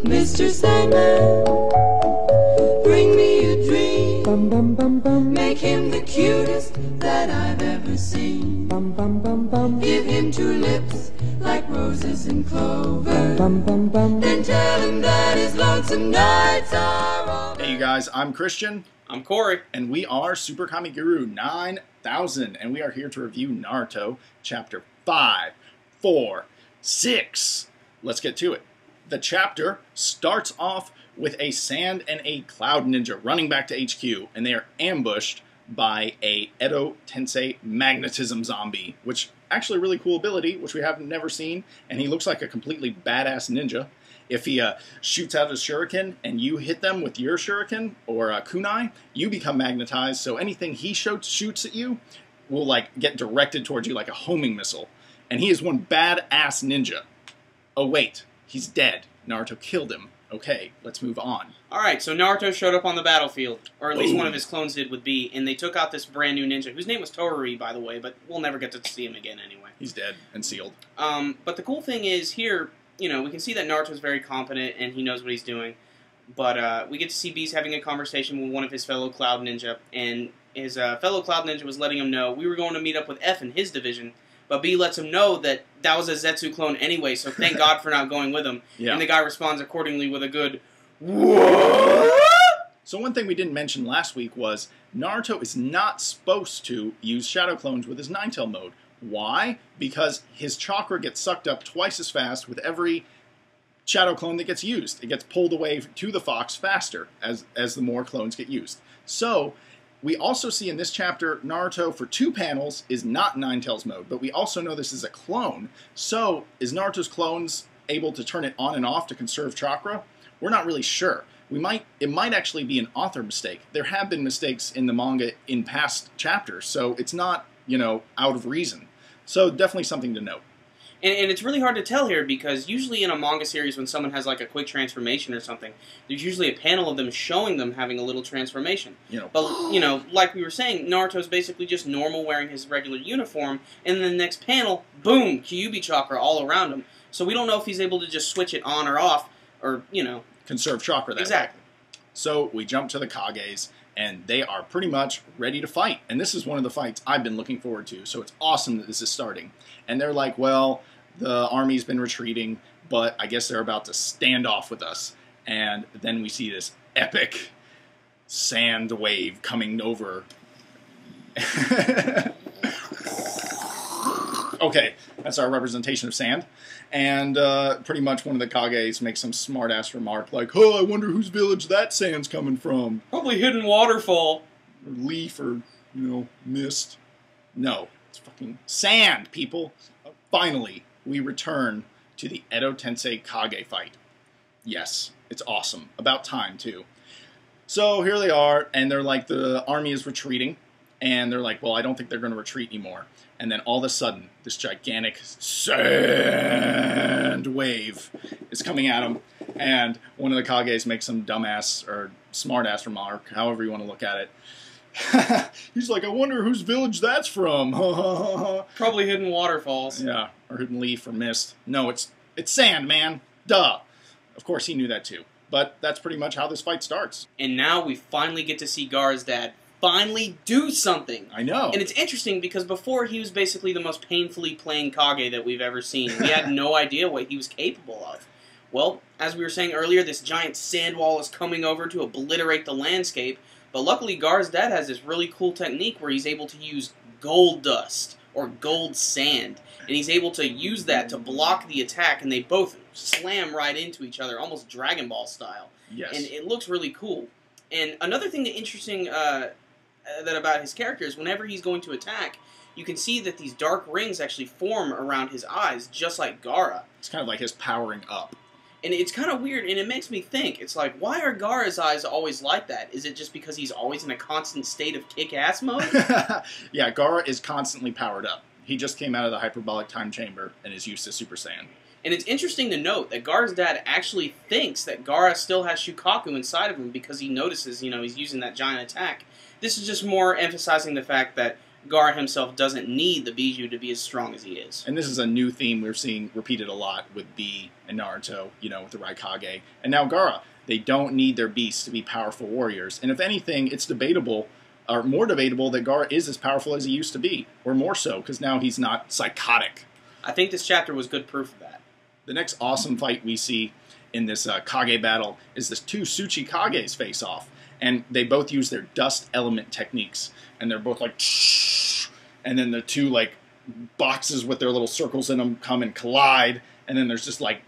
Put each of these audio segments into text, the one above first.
Mr. Sandman, bring me a dream. Bum bum bum bum. Make him the cutest that I've ever seen. Bum bum bum bum. Give him two lips like roses and clover. Bum bum bum. Then tell him that his lonesome nights are over. Hey you guys, I'm Christian. I'm Corey. And we are SuperKamiGuru9000. And we are here to review Naruto Chapter 5, 4, 6. Let's get to it. The chapter starts off with a sand and a cloud ninja running back to HQ. And they are ambushed by a Edo Tensei magnetism zombie. Which, actually a really cool ability, which we have never seen. And he looks like a completely badass ninja. If he shoots out his shuriken and you hit them with your shuriken or kunai, you become magnetized. So anything he shoots at you will like get directed towards you like a homing missile. And he is one badass ninja. Oh wait, he's dead. Naruto killed him. Okay, let's move on. Alright, so Naruto showed up on the battlefield, or at least one of his clones did with B, and they took out this brand new ninja, whose name was Toruri, by the way, but we'll never get to see him again anyway. He's dead and sealed. But the cool thing is here, you know, we can see that Naruto's very competent and he knows what he's doing. But we get to see Beast having a conversation with one of his fellow Cloud Ninja, and his fellow Cloud Ninja was letting him know, we were going to meet up with F in his division, but B lets him know that that was a Zetsu clone anyway, so thank God for not going with him. Yeah. And the guy responds accordingly with a good, what? So one thing we didn't mention last week was Naruto is not supposed to use Shadow Clones with his Nine-Tail mode. Why? Because his chakra gets sucked up twice as fast with every Shadow Clone that gets used. It gets pulled away to the fox faster as the more clones get used. So we also see in this chapter, Naruto, for 2 panels, is not Nine-Tails mode, but we also know this is a clone. So, is Naruto's clones able to turn it on and off to conserve chakra? We're not really sure. It might actually be an author mistake. There have been mistakes in the manga in past chapters, so it's not, you know, out of reason. So, definitely something to note. And it's really hard to tell here because usually in a manga series when someone has like a quick transformation or something, there's usually a panel of them showing them having a little transformation. You know, but, you know, like we were saying, Naruto's basically just normal wearing his regular uniform, and then the next panel, boom, Kyuubi chakra all around him. So we don't know if he's able to just switch it on or off, or, you know. Conserve chakra that exactly. way. So we jump to the Kages, and they are pretty much ready to fight. And this is one of the fights I've been looking forward to, so it's awesome that this is starting. And they're like, well, the army's been retreating, but I guess they're about to stand off with us. And then we see this epic sand wave coming over. Okay, that's our representation of sand. And pretty much one of the Kages makes some smart-ass remark like, oh, I wonder whose village that sand's coming from. Probably hidden waterfall. Or leaf or, you know, mist. No, it's fucking sand, people. Finally, we return to the Edo Tensei Kage fight. Yes, it's awesome. About time, too. So here they are, and they're like, the army is retreating. And they're like, well, I don't think they're going to retreat anymore. And then all of a sudden, this gigantic sand wave is coming at them. And one of the Kages makes some dumbass or smart-ass remark, however you want to look at it. He's like, I wonder whose village that's from. Probably hidden waterfalls. Yeah, or hidden leaf or mist. No, it's sand, man. Duh. Of course, he knew that too. But that's pretty much how this fight starts. And now we finally get to see Gaara's dad finally do something. I know. And it's interesting because before he was basically the most painfully playing Kage that we've ever seen. We had no idea what he was capable of. Well, as we were saying earlier, this giant sand wall is coming over to obliterate the landscape. But luckily, Gaara's dad has this really cool technique where he's able to use gold dust, or gold sand. And he's able to use that to block the attack, and they both slam right into each other, almost Dragon Ball style. Yes. And it looks really cool. And another thing interesting that about his character is whenever he's going to attack, you can see that these dark rings actually form around his eyes, just like Gaara. It's kind of like his powering up. And it's kind of weird, and it makes me think, it's like, why are Gaara's eyes always like that? Is it just because he's always in a constant state of kick-ass mode? Yeah, Gaara is constantly powered up. He just came out of the hyperbolic time chamber and is used to Super Saiyan. And it's interesting to note that Gaara's dad actually thinks that Gaara still has Shukaku inside of him because he notices, you know, he's using that giant attack. This is just more emphasizing the fact that Gaara himself doesn't need the Bijou to be as strong as he is. And this is a new theme we're seeing repeated a lot with Bee and Naruto, with the Raikage. And now Gaara. They don't need their beasts to be powerful warriors. And if anything, it's debatable, or more debatable, that Gaara is as powerful as he used to be. Or more so, because now he's not psychotic. I think this chapter was good proof of that. The next awesome fight we see in this Kage battle is this two Kages face off. And they both use their dust element techniques. And they're both like, and then the two like boxes with their little circles in them come and collide. And then there's just like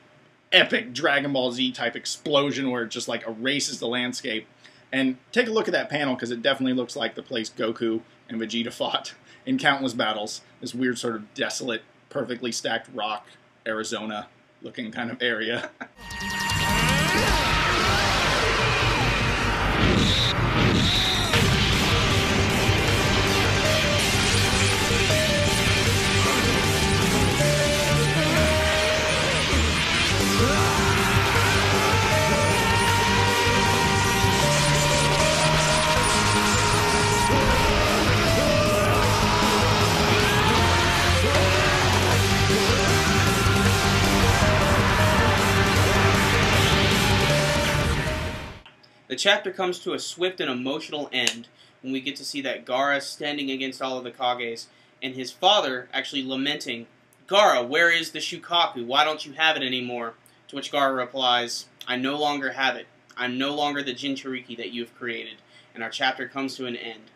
epic Dragon Ball Z type explosion where it just like erases the landscape. And take a look at that panel because it definitely looks like the place Goku and Vegeta fought in countless battles. This weird sort of desolate, perfectly stacked rock, Arizona looking kind of area. The chapter comes to a swift and emotional end when we get to see that Gaara standing against all of the Kages, and his father actually lamenting, "Gaara, where is the Shukaku? Why don't you have it anymore?" To which Gaara replies, "I no longer have it. I'm no longer the Jinchuriki that you have created." And our chapter comes to an end.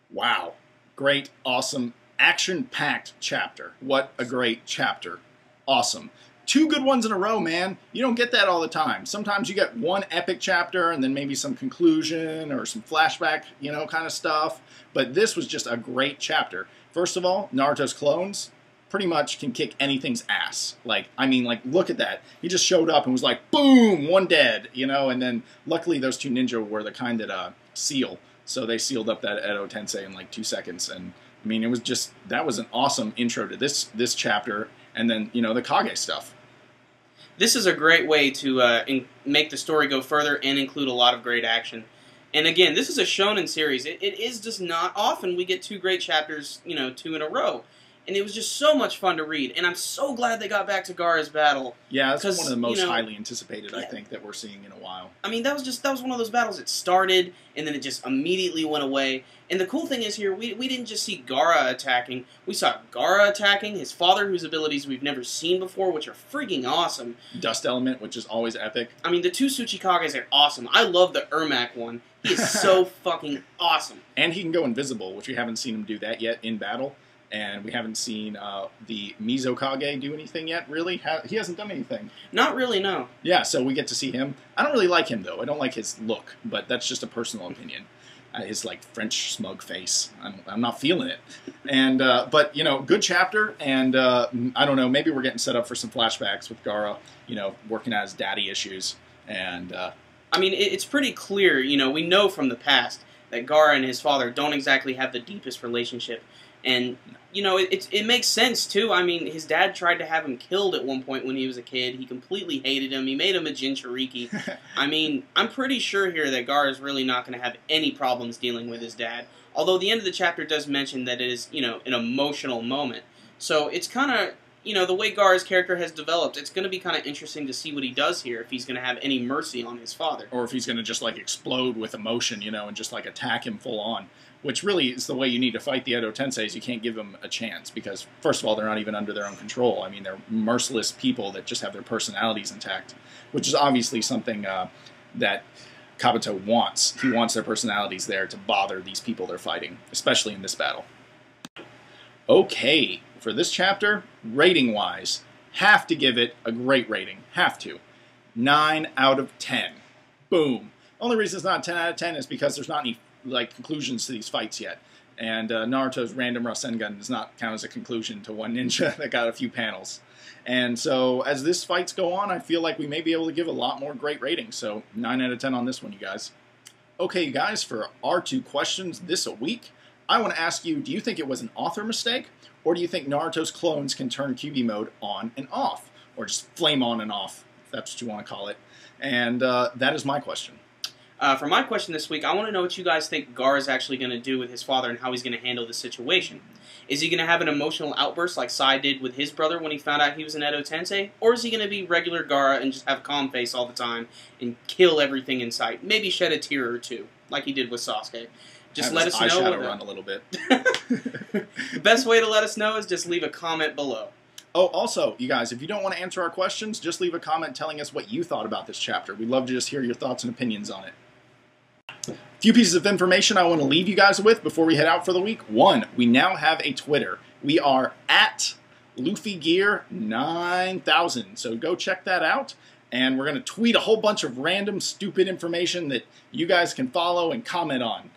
Wow. Great, awesome, action-packed chapter. What a great chapter. Awesome. Two good ones in a row, man. You don't get that all the time. Sometimes you get one epic chapter and then maybe some conclusion or some flashback, kind of stuff. But this was just a great chapter. First of all, Naruto's clones pretty much can kick anything's ass. Look at that. He just showed up and was like, boom, one dead, and then luckily those two ninja were the kind that seal. So they sealed up that Edo Tensei in like 2 seconds. And it was just, that was an awesome intro to this chapter. And then, the Kage stuff. This is a great way to make the story go further and include a lot of great action. And again, this is a shonen series. It is just not often we get two great chapters, 2 in a row. And it was just so much fun to read. And I'm so glad they got back to Gaara's battle. Yeah, that's one of the most highly anticipated, I think, that we're seeing in a while. That was one of those battles that started, and then it just immediately went away. And the cool thing is here, we didn't just see Gaara attacking. We saw Gaara attacking, his father, whose abilities we've never seen before, which are freaking awesome. Dust element, which is always epic. The two Kages are awesome. I love the Ermac one. He is so fucking awesome. And he can go invisible, which we haven't seen him do that yet in battle. And we haven't seen the Mizukage do anything yet, really. He hasn't done anything. Not really, no. Yeah, so we get to see him. I don't really like him, though. I don't like his look, but that's just a personal opinion. His, French smug face. I'm not feeling it. And but, good chapter, and I don't know, maybe we're getting set up for some flashbacks with Gaara, working out his daddy issues. And it's pretty clear, we know from the past that Gaara and his father don't exactly have the deepest relationship. And, it makes sense, too. His dad tried to have him killed at one point when he was a kid. He completely hated him. He made him a Jinchuriki. I'm pretty sure here that Gaara is really not going to have any problems dealing with his dad. Although the end of the chapter does mention that it is, an emotional moment. So it's kind of, the way Gaara's character has developed, it's going to be kind of interesting to see what he does here, if he's going to have any mercy on his father. Or if he's going to just, explode with emotion, and just, attack him full on. Which really is the way you need to fight the Edo Tenseis. You can't give them a chance because, first of all, they're not even under their own control. They're merciless people that just have their personalities intact, which is obviously something that Kabuto wants. He wants their personalities there to bother these people they're fighting, especially in this battle. Okay, for this chapter, rating-wise, have to give it a great rating. Have to. 9 out of 10. Boom. Only reason it's not 10 out of 10 is because there's not any conclusions to these fights yet. And Naruto's random Rasengan does not count as a conclusion to one ninja that got a few panels. And so as this fights go on, I feel like we may be able to give a lot more great ratings. So 9 out of 10 on this one, you guys. Okay, you guys, for our 2 questions this week, I want to ask you, do you think it was an author mistake? Or do you think Naruto's clones can turn QB mode on and off? Or just flame on and off, if that's what you want to call it. And that is my question. For my question this week, I want to know what you guys think Gaara is actually going to do with his father and how he's going to handle the situation. Is he going to have an emotional outburst like Sai did with his brother when he found out he was an Edo Tensei? Or is he going to be regular Gaara and just have a calm face all the time and kill everything in sight? Maybe shed a tear or two, like he did with Sasuke. Just let us know. Eyeshadow run a little bit. The best way to let us know is just leave a comment below. Oh, also, you guys, if you don't want to answer our questions, just leave a comment telling us what you thought about this chapter. We'd love to just hear your thoughts and opinions on it. A few pieces of information I want to leave you guys with before we head out for the week. One, we now have a Twitter. We are at LuffyGear9000. So go check that out. And we're going to tweet a whole bunch of random, stupid information that you guys can follow and comment on.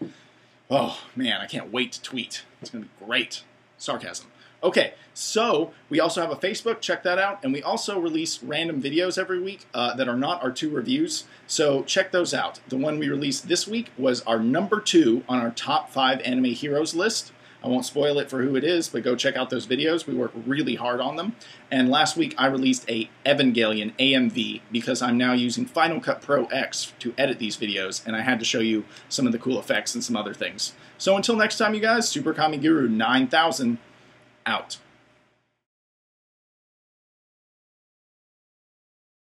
Oh, man, I can't wait to tweet. It's going to be great. Sarcasm. Okay, so we also have a Facebook. Check that out. And we also release random videos every week that are not our 2 reviews. So check those out. The one we released this week was our number 2 on our top 5 anime heroes list. I won't spoil it for who it is, but go check out those videos. We work really hard on them. And last week I released a Evangelion AMV because I'm now using Final Cut Pro X to edit these videos, and I had to show you some of the cool effects and some other things. So until next time, you guys, SuperKamiGuru9000 out.